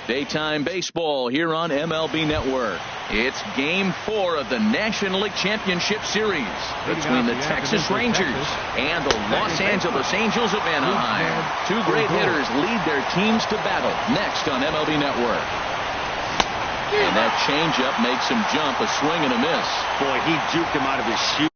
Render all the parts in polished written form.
Daytime baseball here on MLB Network. It's Game 4 of the National League Championship Series between the Texas Rangers and the Los Angeles Angels of Anaheim. Two great hitters lead their teams to battle next on MLB Network. And that changeup makes him jump, a swing and a miss. Boy, he juked him out of his shoe.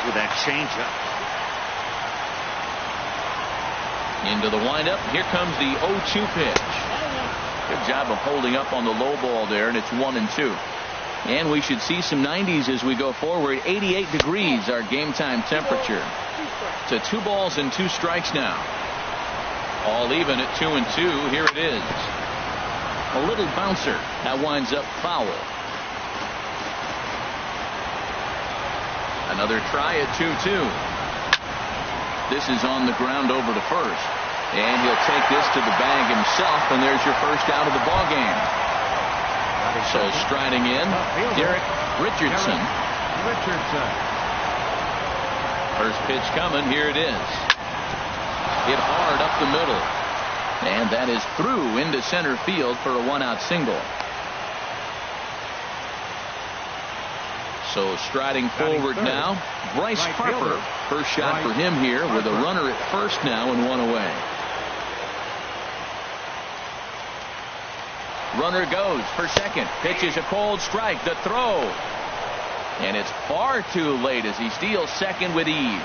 With that changeup. Into the windup. Here comes the 0-2 pitch. Good job of holding up on the low ball there, and it's 1-2. And we should see some 90s as we go forward. 88 degrees our game time temperature. To 2 balls and 2 strikes now. All even at 2-2. Here it is. A little bouncer. That winds up foul. Another try at 2-2. This is on the ground over to first. And he'll take this to the bag himself, and there's your first out of the ball game. So striding in, Derek Richardson. First pitch coming. Here it is. Hit hard up the middle. And that is through into center field for a 1-out single. So striding forward now, Bryce Harper. First shot for him here with a runner at first now and 1 away. Runner goes for second. Pitches a cold strike. The throw. And it's far too late as he steals second with ease.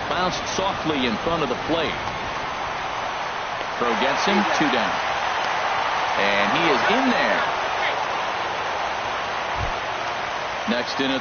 Bounced softly in front of the plate. Throw gets him, 2 down. And he is in there. Next in a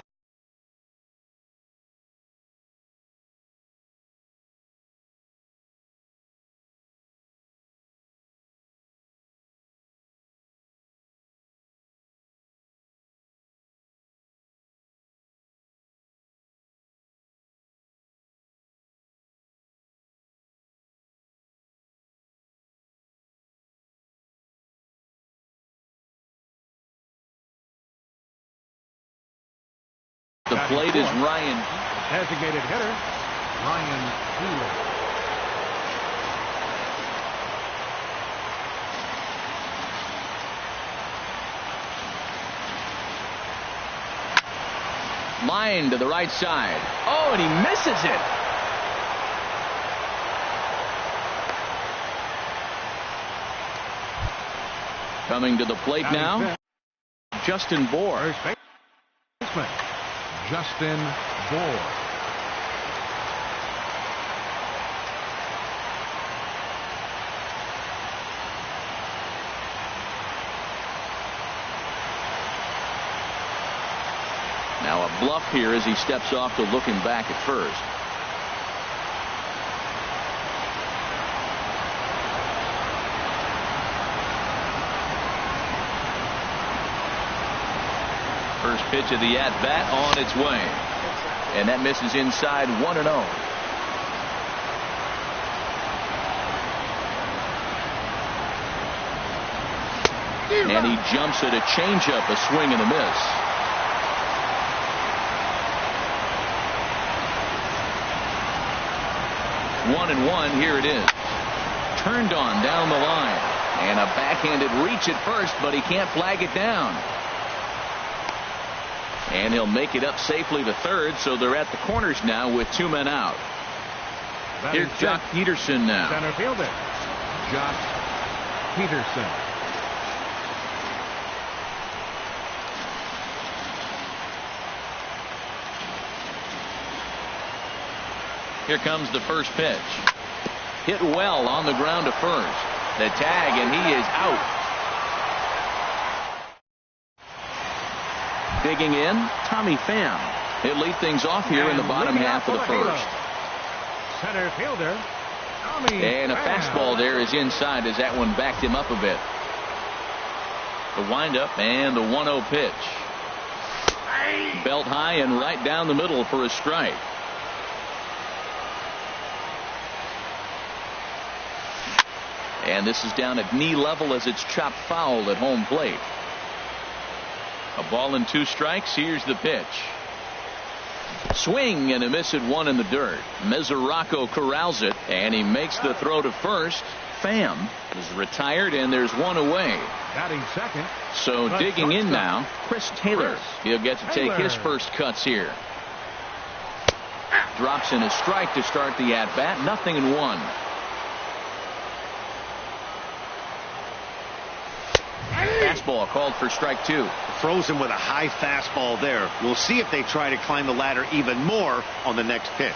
The plate is Ryan. Designated hitter, Ryan Wheeler. Line to the right side. Oh, and he misses it. Coming to the plate now, Justin Bour. First baseman, Justin Bour. Now a bluff here as he steps off to looking back at first. First pitch of the at-bat on its way. And that misses inside 1-0. And he jumps at a changeup, a swing and a miss. One and one, here it is. Turned on down the line. And a backhanded reach at first, but he can't flag it down. And he'll make it up safely to third, so they're at the corners now with 2 men out. Here's Jock Peterson now. Center fielder, Jock Peterson. Here comes the first pitch. Hit well on the ground to first. The tag, and he is out. Digging in, Tommy Pham. He'll lead things off here in the bottom half of the first. Center fielder, Tommy And a Pham. fastball there is inside as that one backed him up a bit. The windup and the 1-0 pitch. Belt high and right down the middle for a strike. And this is down at knee level as it's chopped foul at home plate. A ball and 2 strikes. Here's the pitch. Swing and a miss at 1 in the dirt. Mesoraco corrals it, and he makes the throw to first. Pham is retired, and there's 1 away. Batting second. So But digging in shortstop. now, Chris Taylor. He'll get to take his first cuts here. Drops in a strike to start the at-bat. 0-1. Fastball called for strike 2. Throws him with a high fastball there. We'll see if they try to climb the ladder even more on the next pitch.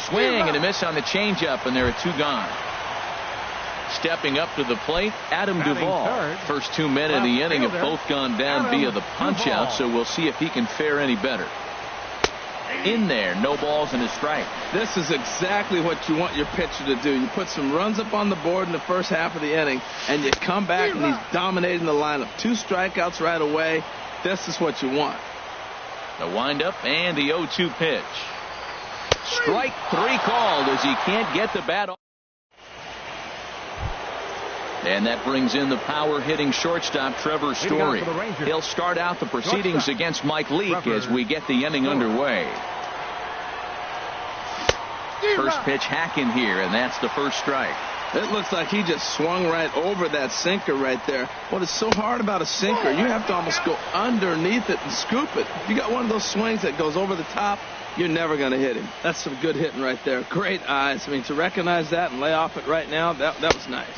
Swing and a miss on the changeup, and there are 2 gone. Stepping up to the plate, Adam Batting Duvall. third. First 2 men in the Left inning have fielder, both gone down Adam via the punch-out, Duvall. so we'll see if he can fare any better. In there, no balls and a strike. This is exactly what you want your pitcher to do. You put some runs up on the board in the first half of the inning, and you come back and he's dominating the lineup. 2 strikeouts right away. This is what you want. The windup and the 0-2 pitch. Strike 3 called as he can't get the bat off. And that brings in the power-hitting shortstop Trevor Story. for the Rangers. He'll start out the proceedings Shortstop, against Mike Leake Trevor as we get the inning Story. underway. First pitch hack in here, and that's the first strike. It looks like he just swung right over that sinker right there. What is so hard about a sinker, you have to almost go underneath it and scoop it. If you got one of those swings that goes over the top, you're never going to hit him. That's some good hitting right there. Great eyes. I mean, to recognize that and lay off it right now, that was nice.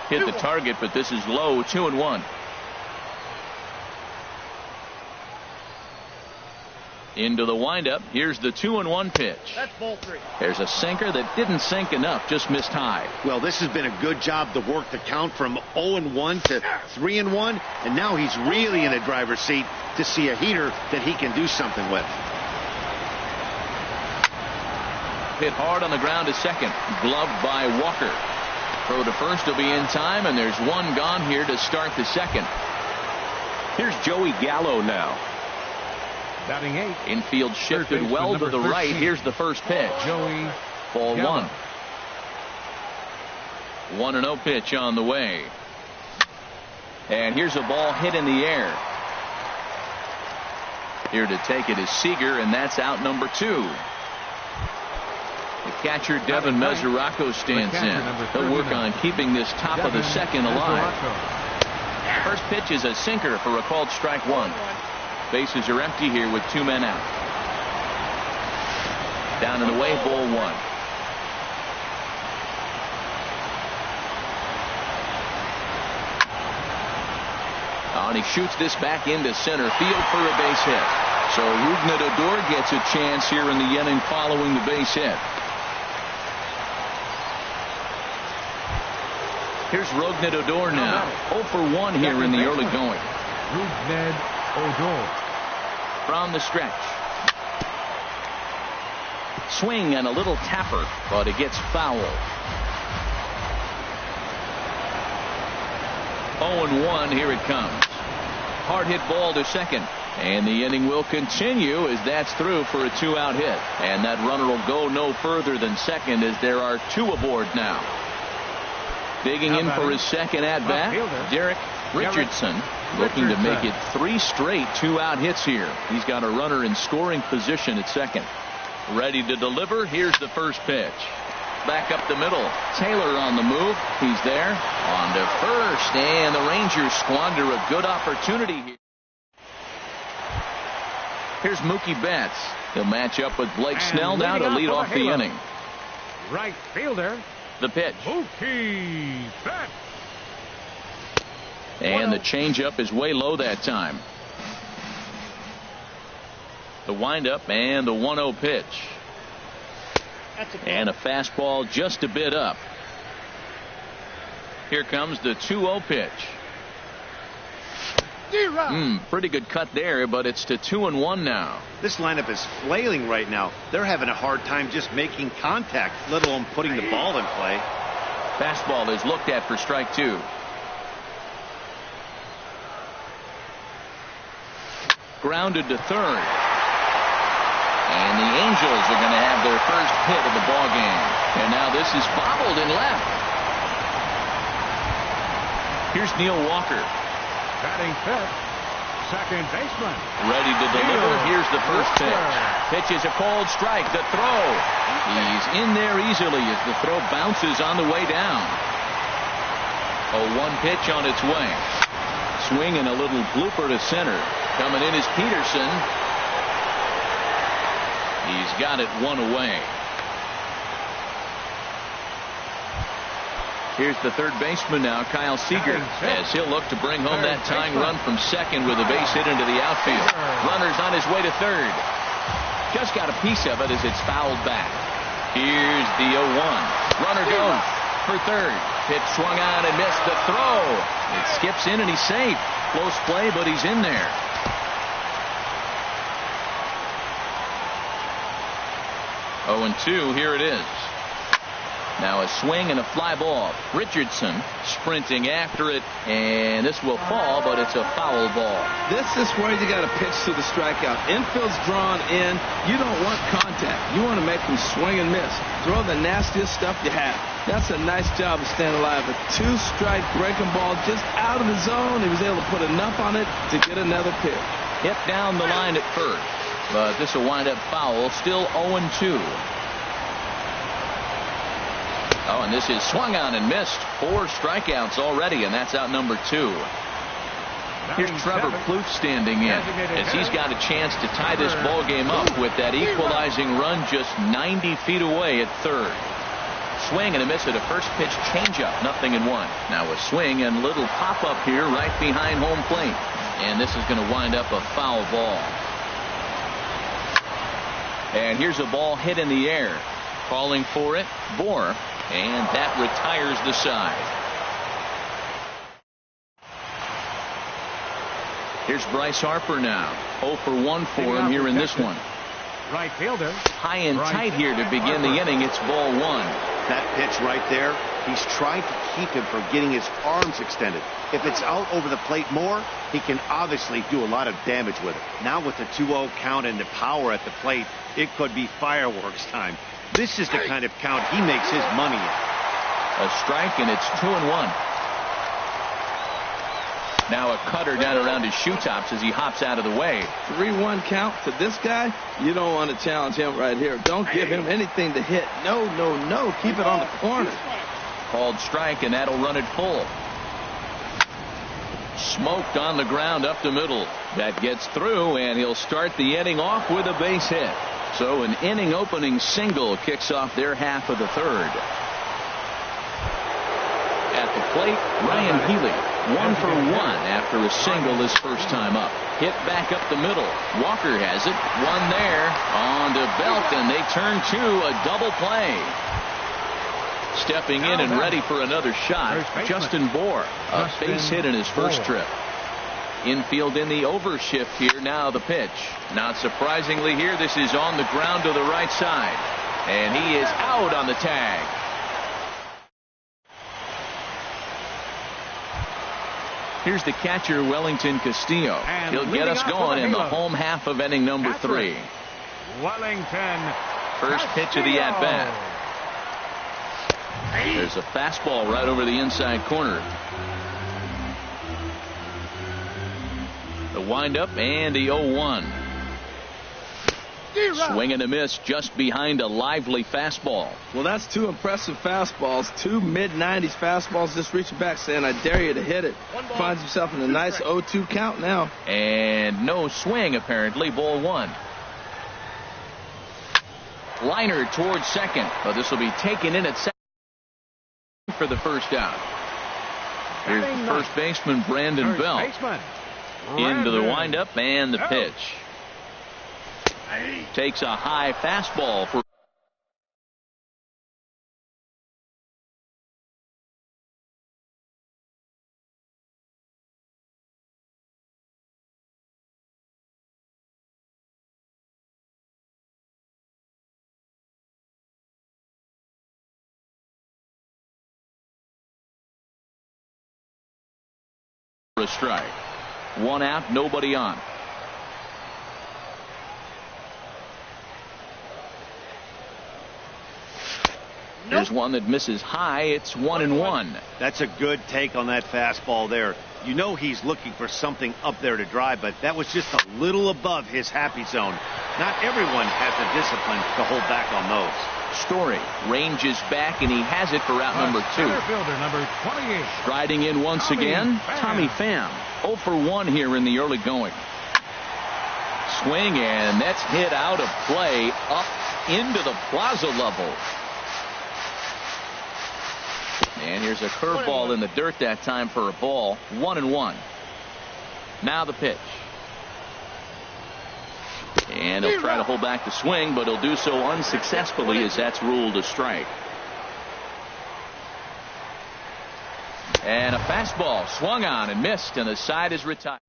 Hit the target, but this is low. 2-1. Into the windup. Here's the 2-1 pitch. That's ball 3. There's a sinker that didn't sink enough, just missed high. Well, this has been a good job to work the count from 0-1 to 3-1, and now he's really in a driver's seat to see a heater that he can do something with. Hit hard on the ground to second. Gloved by Walker. Throw to first will be in time, and there's 1 gone here to start the second. Here's Joey Gallo now. Batting 8. Infield shifted baseman well to number the right. 13. Here's the first pitch. Joey Ball Gallo. 1. 1-0 pitch on the way. And here's a ball hit in the air. Here to take it is Seager, and that's out number 2. The catcher Devin Mesoraco stands in. He'll work on keeping this top of the second alive. First pitch is a sinker for a called strike 1. Bases are empty here with 2 men out. Down and away, ball 1. And he shoots this back into center field for a base hit. So Rougned Odor gets a chance here in the inning following the base hit. Here's Rougned Odor now. 0 for 1 here in the early going. Rougned Odor. From the stretch. Swing and a little tapper, but it gets foul. 0-1, here it comes. Hard hit ball to second. And the inning will continue as that's through for a 2-out hit. And that runner will go no further than second as there are 2 aboard now. Digging in for his second at-bat, Derek Richardson, looking to make it 3 straight 2-out hits here. He's got a runner in scoring position at second. Ready to deliver. Here's the first pitch. Back up the middle. Taylor on the move. He's there. On to first. And the Rangers squander a good opportunity here. Here's Mookie Betts. He'll match up with Blake And Snell now to lead off the Halo. inning. Right fielder, The pitch. Mookie Betts. And the changeup is way low that time. The windup and the 1-0 pitch. And a fastball just a bit up. Here comes the 2-0 pitch. Pretty good cut there, but it's to 2-1 now. This lineup is flailing right now. They're having a hard time just making contact, let alone putting the ball in play. Fastball is looked at for strike 2. Grounded to third. And the Angels are going to have their first hit of the ball game. And now this is bobbled in left. Here's Neil Walker. Batting fifth, second baseman. Ready to deliver. Here's the first pitch. Pitch is a cold strike. The throw. He's in there easily as the throw bounces on the way down. 0-1 pitch on its way. Swing and a little blooper to center. Coming in is Peterson. He's got it one away. Here's the third baseman now, Kyle Seager, as he'll look to bring home that tying run from second with a base hit into the outfield. Runner's on his way to third. Just got a piece of it as it's fouled back. Here's the 0-1. Runner goes for third. Pitch swung on and missed the throw. It skips in and he's safe. Close play, but he's in there. 0-2, here it is. Now a swing and a fly ball. Richardson sprinting after it, and this will fall, but it's a foul ball. This is where you got to pitch to the strikeout. Infield's drawn in. You don't want contact. You want to make them swing and miss. Throw the nastiest stuff you have. That's a nice job of staying alive. A 2-strike breaking ball just out of the zone. He was able to put enough on it to get another pitch. Hit down the line at first, but this will wind up foul. Still 0-2. Oh, and this is swung on and missed. 4 strikeouts already, and that's out number 2. Here's Trevor Plouffe standing in as he's got a chance to tie this ball game up with that equalizing run just 90 feet away at third. Swing and a miss at a first pitch changeup, 0-1. Now a swing and little pop up here right behind home plate, and this is going to wind up a foul ball. And here's a ball hit in the air. Calling for it, Bohr, and that retires the side. Here's Bryce Harper now. 0 for 1 for him here in this one. Right fielder. High and tight here to begin the inning. It's ball 1. That pitch right there, he's trying to keep him from getting his arms extended. If it's out over the plate more, he can obviously do a lot of damage with it. Now with the 2-0 count and the power at the plate, it could be fireworks time. This is the kind of count he makes his money in. A strike, and it's 2-1. Now a cutter down around his shoe tops as he hops out of the way. 3-1 count to this guy. You don't want to challenge him right here. Don't give him anything to hit. No, no, no. Keep it on the corner. Called strike, and that'll run it full. Smoked on the ground up the middle. That gets through, and he'll start the inning off with a base hit. So an inning opening single kicks off their half of the third. At the plate, Ryan Healy, 1 for 1 after a single his first time up. Hit back up the middle. Walker has it. One there on to Belt, and they turn to a double play. Stepping in and ready for another shot, Justin Bohr, a base hit in his first trip. Infield in the overshift here. Now the pitch. Not surprisingly here, this is on the ground to the right side. And he is out on the tag. Here's the catcher, Wellington Castillo. He'll get us going in the home half of inning number 3. Wellington. First pitch of the at-bat. There's a fastball right over the inside corner. The windup and the 0-1. Swing and a miss just behind a lively fastball. Well, that's two impressive fastballs. Two mid-90s fastballs just reaching back saying, I dare you to hit it. Finds himself in a nice 0-2 count now. And no swing, apparently. Ball one. Liner towards second. But this will be taken in at second for the first out. Here's the first baseman, Brandon Belt. Into the windup and the pitch. Takes a high fastball for a strike. One out, nobody on. There's one that misses high. It's 1-1. That's a good take on that fastball there. You know he's looking for something up there to drive, but that was just a little above his happy zone. Not everyone has the discipline to hold back on those. Story ranges back, and he has it for out number 2. Fielder, number 28. Striding in once again, Tommy Pham. 0 for 1 here in the early going. Swing, and that's hit out of play up into the plaza level. And here's a curveball in the dirt that time for a ball. 1-1. Now the pitch. And he'll try to hold back the swing, but he'll do so unsuccessfully as that's ruled a strike. And a fastball swung on and missed, and the side is retired.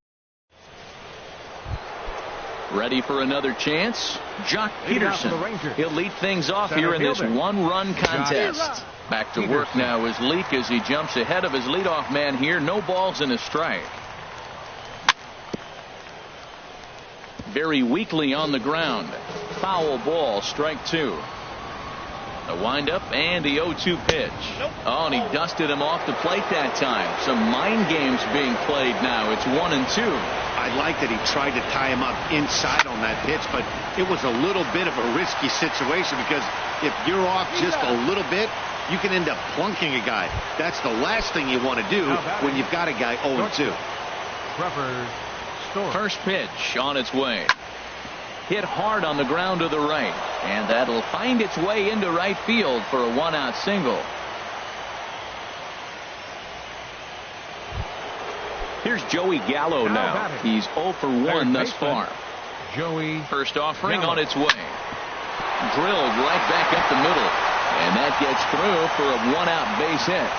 Ready for another chance? Jock Peterson. He'll lead things off here in this one-run contest. Back to work now is Leake as he jumps ahead of his leadoff man here. No balls and a strike. Very weakly on the ground. Foul ball, strike 2. A windup and the 0-2 pitch. Oh, and he dusted him off the plate that time. Some mind games being played now. It's 1-2. I like that he tried to tie him up inside on that pitch, but it was a little bit of a risky situation because if you're off just a little bit, you can end up plunking a guy. That's the last thing you want to do when you've got a guy 0-2. First pitch on its way. Hit hard on the ground to the right, and that'll find its way into right field for a 1-out single. Here's Joey Gallo now. He's 0 for 1 thus far. First offering on its way. Drilled right back up the middle, and that gets through for a 1-out base hit.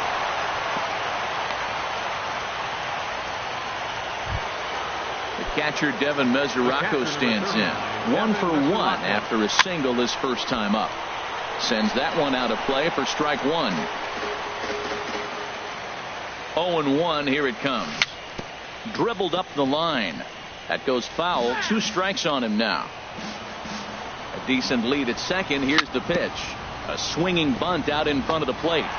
Catcher Devin Mesoraco stands in. 1 for 1 after a single his first time up. Sends that one out of play for strike 1. 0-1, here it comes. Dribbled up the line. That goes foul. 2 strikes on him now. A decent lead at second. Here's the pitch. A swinging bunt out in front of the plate.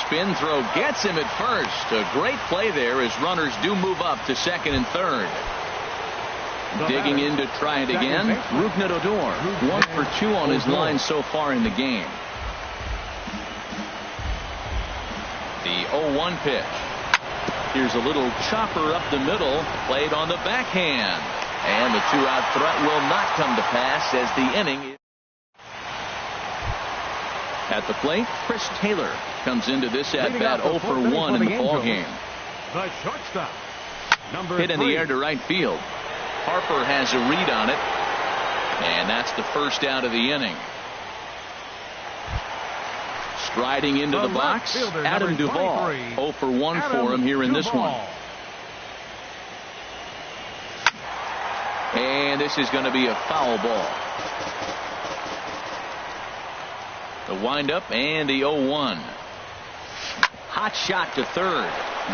Spin throw gets him at first. A great play there as runners do move up to second and third. Digging in to try it again. Rougned Odor. 1 for 2 on his line so far in the game. The 0-1 pitch. Here's a little chopper up the middle. Played on the backhand. And the 2-out threat will not come to pass as the inning is. At the plate, Chris Taylor comes into this at-bat 0 for 1 in the ballgame. The shortstop, hit in the air to right field. Harper has a read on it, and that's the first out of the inning. Striding into the box, Adam Duvall. 0 for 1 for him here in this one. And this is going to be a foul ball. The windup and the 0-1. Hot shot to third.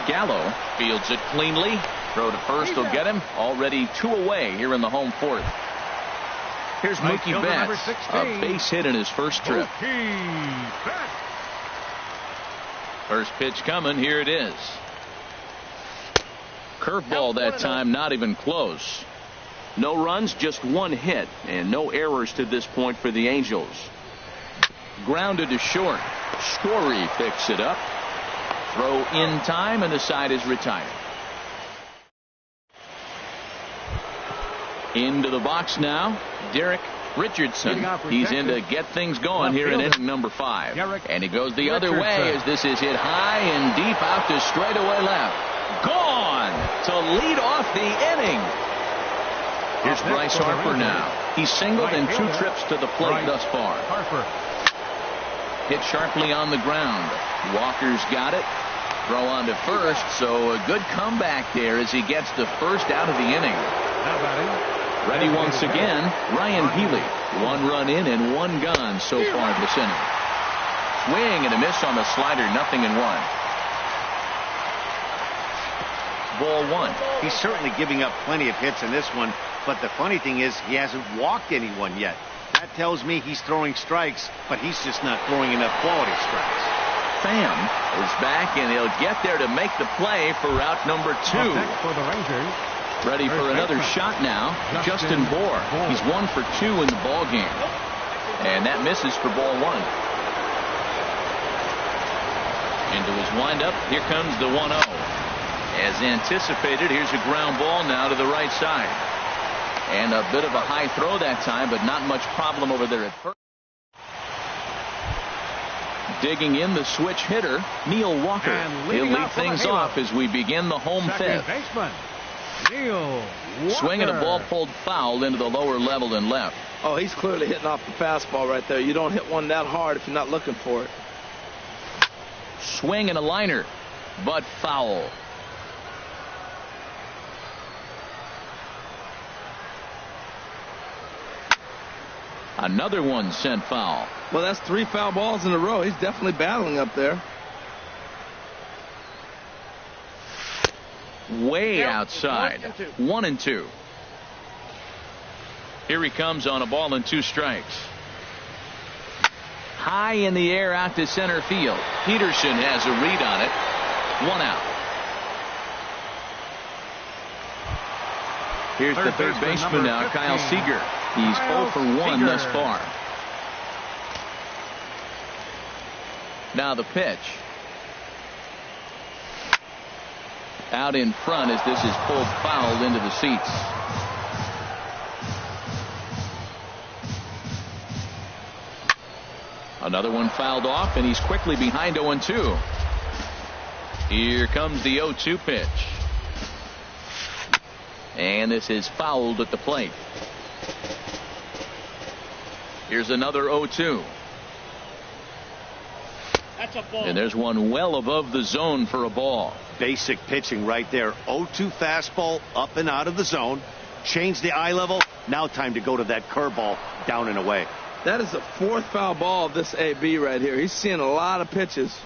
Gallo fields it cleanly. Throw to first will get him. Already 2 away here in the home fourth. Here's Mookie Betts. A base hit in his first trip. First pitch coming. Here it is. Curveball that time, not even close. No runs, just one hit, and no errors to this point for the Angels. Grounded to short. Story picks it up. Throw in time, and the side is retired. Into the box now, Derek Richardson. He's in to get things going here in inning number 5. And he goes the other way as this is hit high and deep out to straightaway left. Gone to lead off the inning. Here's Bryce Harper now. He's singled in 2 trips to the plate thus far. Hit sharply on the ground. Walker's got it. Throw on to first, so a good comeback there as he gets the first out of the inning. Ready once again, Ryan Healy. 1 run in and 1 gone so far this inning. Swing and a miss on the slider, 0-1. Ball 1. He's certainly giving up plenty of hits in this one, but the funny thing is he hasn't walked anyone yet. That tells me he's throwing strikes, but he's just not throwing enough quality strikes. Pham is back, and he'll get there to make the play for out number 2. For the Rangers. Ready for another shot now, Justin Bour. He's 1 for 2 in the ball game, and that misses for ball 1. Into his windup, here comes the 1-0. As anticipated, here's a ground ball now to the right side, and a bit of a high throw that time, but not much problem over there at first. Digging in the switch hitter, Neil Walker. He'll lead things off as we begin the home 5th. Swinging a ball pulled foul into the lower level and left. Oh, he's clearly hitting off the fastball right there. You don't hit one that hard if you're not looking for it. Swing and a liner, but foul. Another one sent foul. Well, that's 3 foul balls in a row. He's definitely battling up there. Way outside. 1-2. Here he comes on a ball and 2 strikes. High in the air out to center field. Peterson has a read on it. 1 out. Here's the third baseman now, Kyle Seager. He's 0 for 1 thus far. Now the pitch. Out in front as this is pulled foul into the seats. Another one fouled off, and he's quickly behind 0-2. Here comes the 0-2 pitch. And this is fouled at the plate. Here's another 0-2. That's a ball. And there's one well above the zone for a ball. Basic pitching right there. 0-2 fastball up and out of the zone. Change the eye level. Now time to go to that curveball down and away. That is the 4th foul ball of this AB right here. He's seeing a lot of pitches.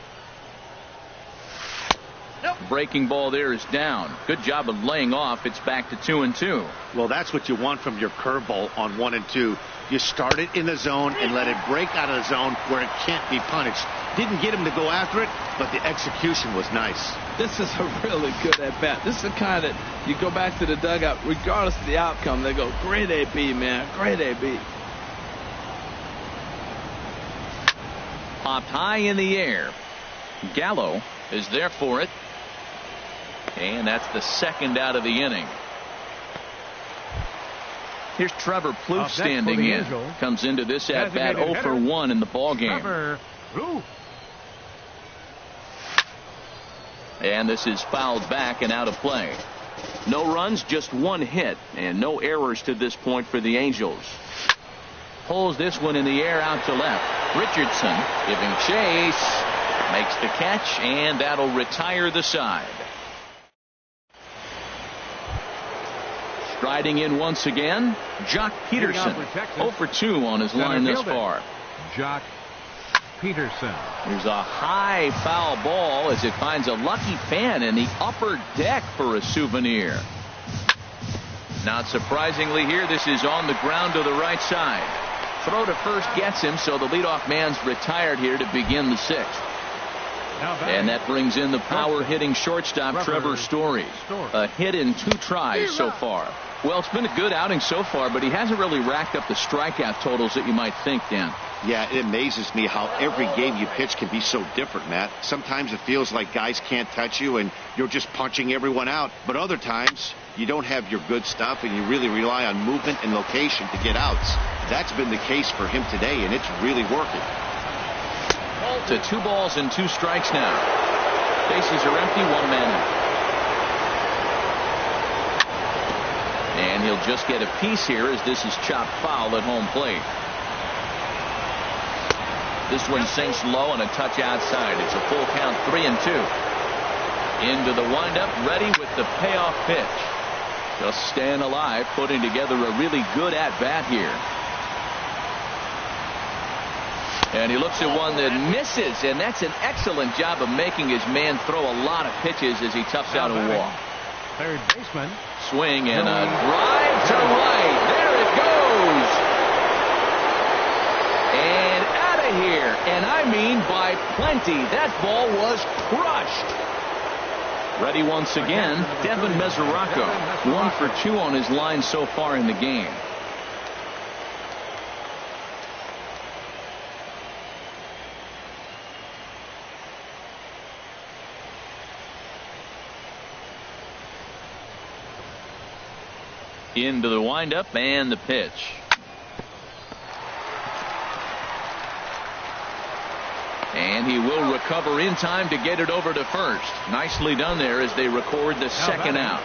Breaking ball there is down. Good job of laying off. It's back to 2-2. Well, that's what you want from your curveball on 1 and 2. You start it in the zone and let it break out of the zone where it can't be punished. Didn't get him to go after it, but the execution was nice. This is a really good at bat. This is the kind that you go back to the dugout, regardless of the outcome, they go, great AB, man, great AB. Popped high in the air. Gallo is there for it. And that's the 2nd out of the inning. Here's Trevor Plouffe standing in. Comes into this at bat 0 for 1 in the ball game. And this is fouled back and out of play. No runs, just 1 hit, and no errors to this point for the Angels. Pulls this one in the air out to left. Richardson giving chase. Makes the catch, and that'll retire the side. Striding in once again, Jock Peterson. 0 for 2 on his line thus far. Jock Peterson. There's a high foul ball as it finds a lucky fan in the upper deck for a souvenir. Not surprisingly here, this is on the ground to the right side. Throw to first gets him, so the leadoff man's retired here to begin the 6th. And that brings in the power-hitting shortstop, Trevor Story. A hit in 2 tries so far. Well, it's been a good outing so far, but he hasn't really racked up the strikeout totals that you might think, Dan. Yeah, it amazes me how every game you pitch can be so different, Matt. Sometimes it feels like guys can't touch you and you're just punching everyone out. But other times, you don't have your good stuff and you really rely on movement and location to get outs. That's been the case for him today, and it's really working. To 2 balls and 2 strikes now. Bases are empty, 1 man out. And he'll just get a piece here as this is chopped foul at home plate. This one sinks low and a touch outside. It's a full count, 3-2. Into the windup, ready with the payoff pitch. Just staying alive, putting together a really good at-bat here. And he looks at one that misses, and that's an excellent job of making his man throw a lot of pitches as he toughs out a walk. Third baseman. Swing and a drive to right. There it goes. And out of here. And I mean by plenty. That ball was crushed. Ready once again, Devin Mesoraco. 1 for 2 on his line so far in the game. Into the windup and the pitch. And he will recover in time to get it over to first. Nicely done there as they record the second out.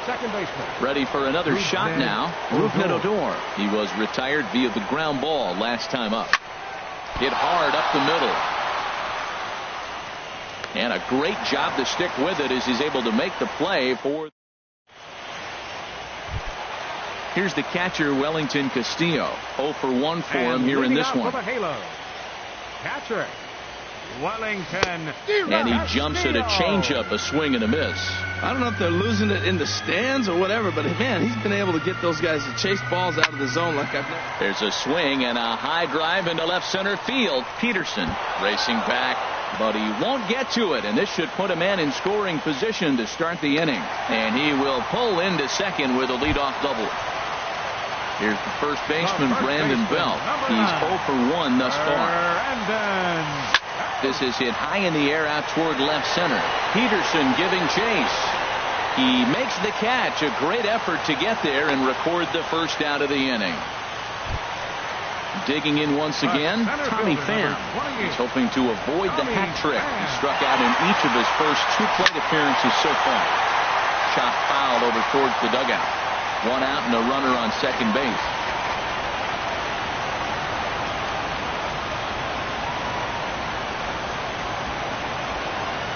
Second baseman. Ready for another shot now. Rougned Odor. He was retired via the ground ball last time up. Hit hard up the middle. And a great job to stick with it as he's able to make the play for. Here's the catcher, Wellington Castillo. 0 for 1 for him here in this one. Catcher, Wellington. And he jumps at a changeup, a swing and a miss. I don't know if they're losing it in the stands or whatever, but man, he's been able to get those guys to chase balls out of the zone like I've never. There's a swing and a high drive into left center field. Peterson racing back, but he won't get to it, and this should put a man in scoring position to start the inning. And he will pull into second with a leadoff double. Here's the first baseman, Brandon Belt. He's 0 for 1 thus far. This is hit high in the air out toward left center. Peterson giving chase. He makes the catch. A great effort to get there and record the first out of the inning. Digging in once again, Tommy Pham. He's hoping to avoid the hat trick. He struck out in each of his first 2 plate appearances so far. Shot foul over towards the dugout. 1 out and a runner on second base.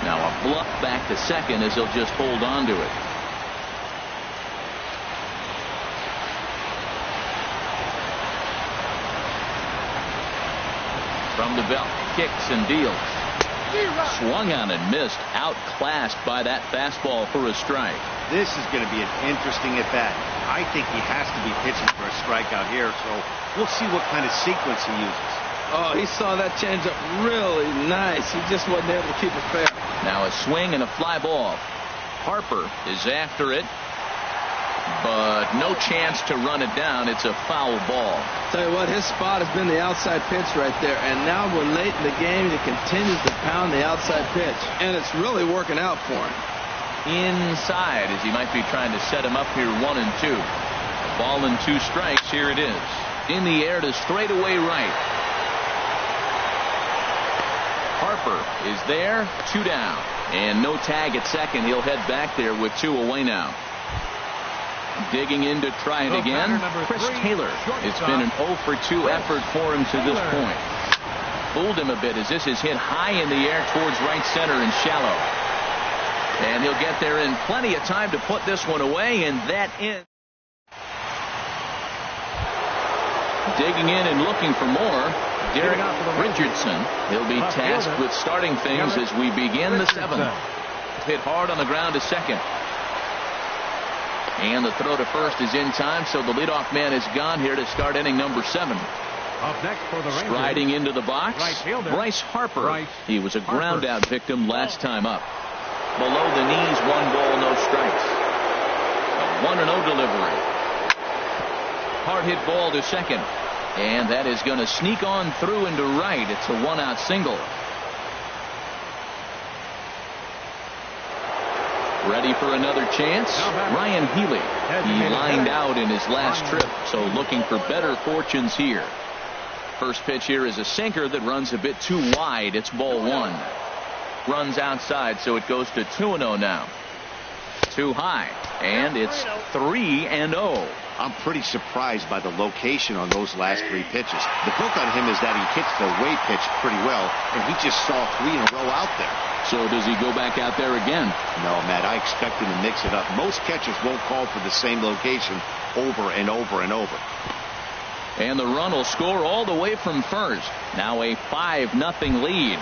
Now a bluff back to second as he'll just hold on to it. From the belt, kicks and deals. Swung on and missed, outclassed by that fastball for a strike. This is going to be an interesting at bat. I think he has to be pitching for a strikeout here, so we'll see what kind of sequence he uses. Oh, he saw that changeup really nice. He just wasn't able to keep it fair. Now a swing and a fly ball. Harper is after it, but no chance to run it down. It's a foul ball. Tell you what, his spot has been the outside pitch right there, and now we're late in the game. He continues to pound the outside pitch, and it's really working out for him. Inside as he might be trying to set him up here. 1 and 2. Ball and 2 strikes. Here it is. In the air to straightaway right. Harper is there. 2 down. And no tag at second. He'll head back there with 2 away now. Digging in to try it again. Chris Taylor. It's been an 0 for 2 effort for him to this point. Fooled him a bit as this is hit high in the air towards right center and shallow. And he'll get there in plenty of time to put this one away, and that ends. Digging in and looking for more, Derek Richardson. He'll be tasked with starting things as we begin the 7th. Hit hard on the ground to second. And the throw to first is in time, so the leadoff man is gone here to start inning number 7. Up next for the Rangers. Striding into the box, Right fielder, Bryce Harper. Bryce He was a Harper. ground out victim last time up. Below the knees, 1 ball, no strikes. A 1-0 delivery. Hard hit ball to second. And that is going to sneak on through into right. It's a 1-out single. Ready for another chance? Ryan Healy. He lined out in his last trip, so looking for better fortunes here. First pitch here is a sinker that runs a bit too wide. It's ball 1. Runs outside, so it goes to 2-0 now. Too high, and it's 3-0. I'm pretty surprised by the location on those last 3 pitches. The book on him is that he hits the way pitch pretty well, and he just saw 3 in a row out there. So does he go back out there again? No, Matt, I expect him to mix it up. Most catchers won't call for the same location over and over and over. And the run will score all the way from first. Now a 5-0 lead.